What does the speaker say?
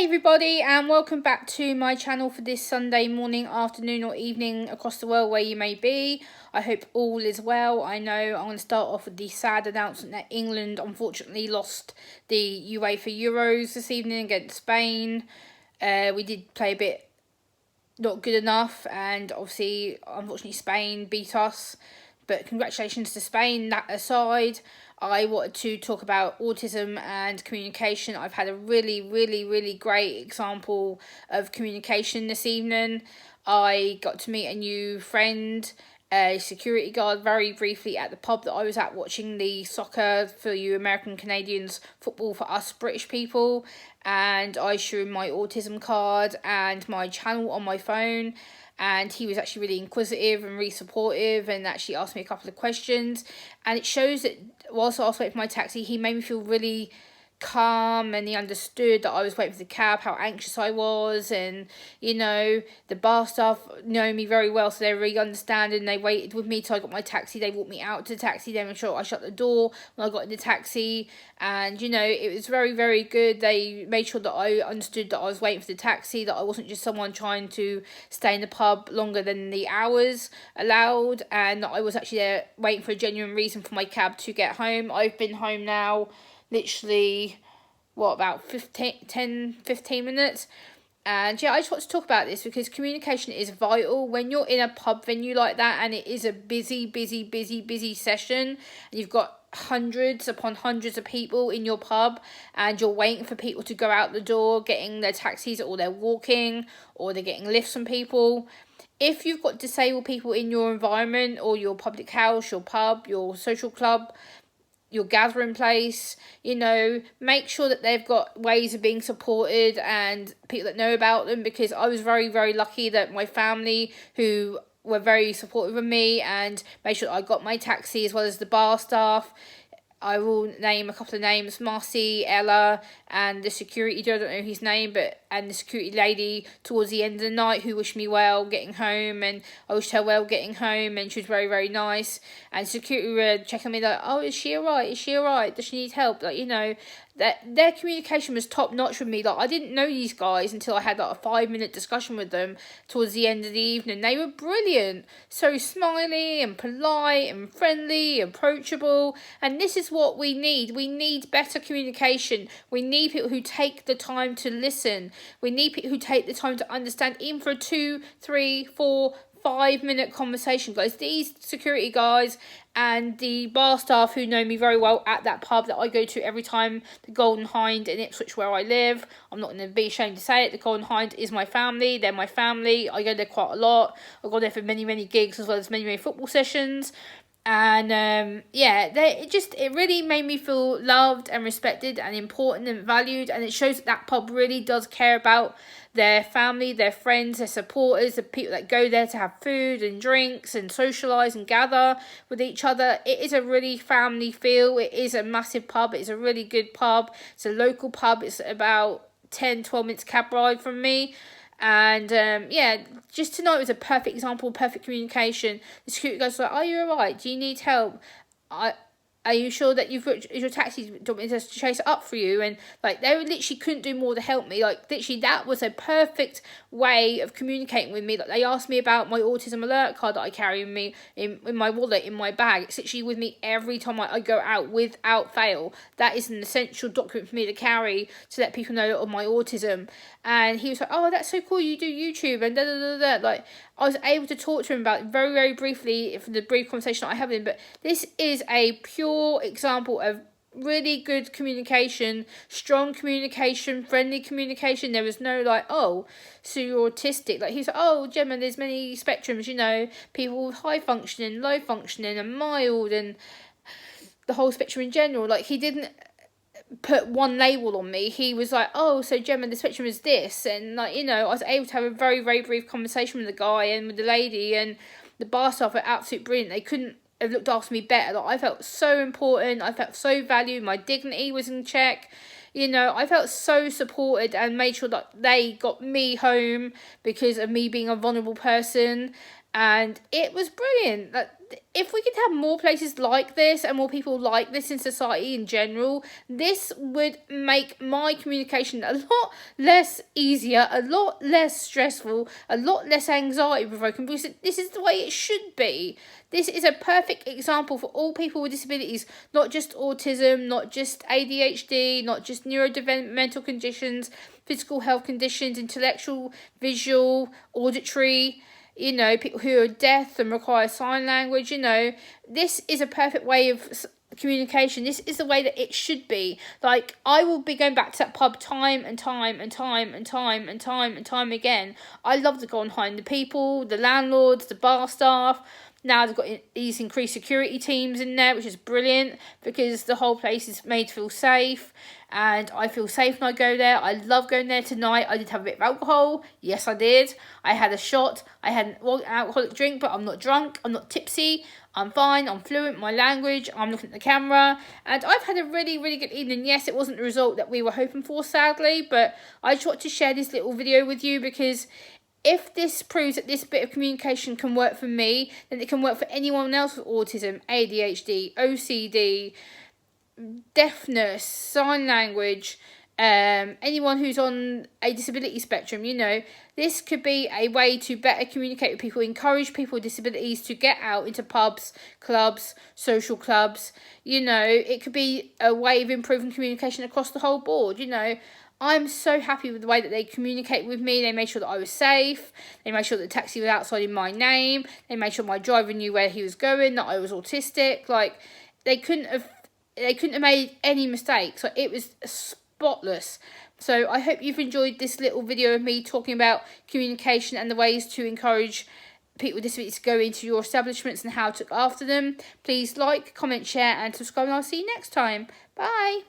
everybody, and welcome back to my channel for this Sunday morning, afternoon or evening across the world where you may be. I hope all is well. I know I'm going to start off with the sad announcement that England unfortunately lost the UEFA Euros this evening against Spain. We did play a bit not good enough, and obviously unfortunately Spain beat us, but congratulations to Spain. That aside, I wanted to talk about autism and communication. I've had a really great example of communication this evening. I got to meet a new friend, a security guard, very briefly at the pub that I was at watching the soccer for you American Canadians, football for us British people, and I showed him my autism card and my channel on my phone. And he was actually really inquisitive and really supportive and actually asked me a couple of questions. And it shows that whilst I was waiting for my taxi, he made me feel really calm, and he understood that I was waiting for the cab, how anxious I was. And, you know, the bar staff know me very well, so they're really understanding. They waited with me till I got my taxi. They walked me out to the taxi, then I shut the door when I got in the taxi. And, you know, it was very good. They made sure that I understood that I was waiting for the taxi, that I wasn't just someone trying to stay in the pub longer than the hours allowed, and that I was actually there waiting for a genuine reason for my cab to get home. I've been home now literally, about 15 minutes. And yeah, I just want to talk about this because communication is vital when you're in a pub venue like that, and it is a busy session, and you've got hundreds upon hundreds of people in your pub, and you're waiting for people to go out the door, getting their taxis, or they're walking, or they're getting lifts from people. If you've got disabled people in your environment, or your public house, your pub, your social club, your gathering place, you know, make sure that they've got ways of being supported and people that know about them, because I was very lucky that my family, who were very supportive of me and made sure that I got my taxi, as well as the bar staff. I will name a couple of names: Marcy, Ella, and the security dude, I don't know his name, and the security lady towards the end of the night, who wished me well getting home, and I wished her well getting home, and she was very nice. And security were checking me like, oh, is she alright? Does she need help? Like, you know, that their communication was top notch with me. Like, I didn't know these guys until I had like a 5-minute discussion with them towards the end of the evening. They were brilliant, so smiley and polite and friendly, approachable, and this is what we need. We need better communication. We need people who take the time to listen. We need people who take the time to understand, even for a 2, 3, 4, 5-minute conversation, guys. These security guys and the bar staff, who know me very well at that pub that I go to every time, the Golden Hind in Ipswich where I live. I'm not going to be ashamed to say it. The Golden Hind is my family. They're my family. I go there quite a lot. I go there for many gigs, as well as many football sessions. And yeah, it really made me feel loved and respected and important and valued, and it shows that pub really does care about their family, their friends, their supporters, the people that go there to have food and drinks and socialise and gather with each other. It is a really family feel. It is a massive pub. It's a really good pub. It's a local pub. It's about 10-12 minutes cab ride from me. And yeah, just tonight was a perfect example of perfect communication. The security guys were like, are you alright? Do you need help? Are you sure that you've got your taxi? Do you want me to chase it up for you? And like, they literally couldn't do more to help me. Like, literally, that was a perfect way of communicating with me. Like, they asked me about my autism alert card that I carry with me in my wallet, in my bag. It's literally with me every time I go out, without fail. That is an essential document for me to carry to let people know of my autism. And he was like, oh, that's so cool, you do YouTube and da. Like, I was able to talk to him about it very briefly for the brief conversation that I had with him. But this is a pure example of really good communication, strong communication, friendly communication. There was no like, oh, so you're autistic. Like, he's like, oh, Gemma, there's many spectrums, you know, people with high functioning, low functioning, and mild, and the whole spectrum in general. Like, he didn't put one label on me. He was like, oh, so Gemma, the spectrum is this. And like, you know, I was able to have a very brief conversation with the guy and with the lady, and the bar staff were absolutely brilliant. They couldn't have looked after me better. Like, I felt so important. I felt so valued. My dignity was in check. You know, I felt so supported, and made sure that they got me home because of me being a vulnerable person. And it was brilliant. Like, if we could have more places like this and more people like this in society in general, this would make my communication a lot less easier, a lot less stressful, a lot less anxiety provoking, because this is the way it should be. This is a perfect example for all people with disabilities, not just autism, not just ADHD, not just neurodevelopmental conditions, physical health conditions, intellectual, visual, auditory, you know, people who are deaf and require sign language. You know, this is a perfect way of communication. This is the way that it should be. Like, I will be going back to that pub time and time again. I love to go on Hind. The people, the landlords, the bar staff. Now they've got these increased security teams in there, which is brilliant, because the whole place is made to feel safe, and I feel safe when I go there. I love going there tonight. I did have a bit of alcohol. Yes, I did. I had a shot. I had an alcoholic drink, but I'm not drunk. I'm not tipsy. I'm fine. I'm fluent in my language. I'm looking at the camera, and I've had a really, really good evening. Yes, it wasn't the result that we were hoping for, sadly, but I just want to share this little video with you, because if this proves that this bit of communication can work for me, then it can work for anyone else with autism, ADHD, OCD, deafness, sign language, anyone who's on a disability spectrum. You know, this could be a way to better communicate with people, encourage people with disabilities to get out into pubs, clubs, social clubs. You know, it could be a way of improving communication across the whole board. You know, I'm so happy with the way that they communicate with me. They made sure that I was safe. They made sure that the taxi was outside in my name. They made sure my driver knew where he was going, that I was autistic. Like, they couldn't have made any mistakes. Like, it was spotless. So I hope you've enjoyed this little video of me talking about communication and the ways to encourage people with disabilities to go into your establishments and how to look after them. Please like, comment, share and subscribe, and I'll see you next time. Bye.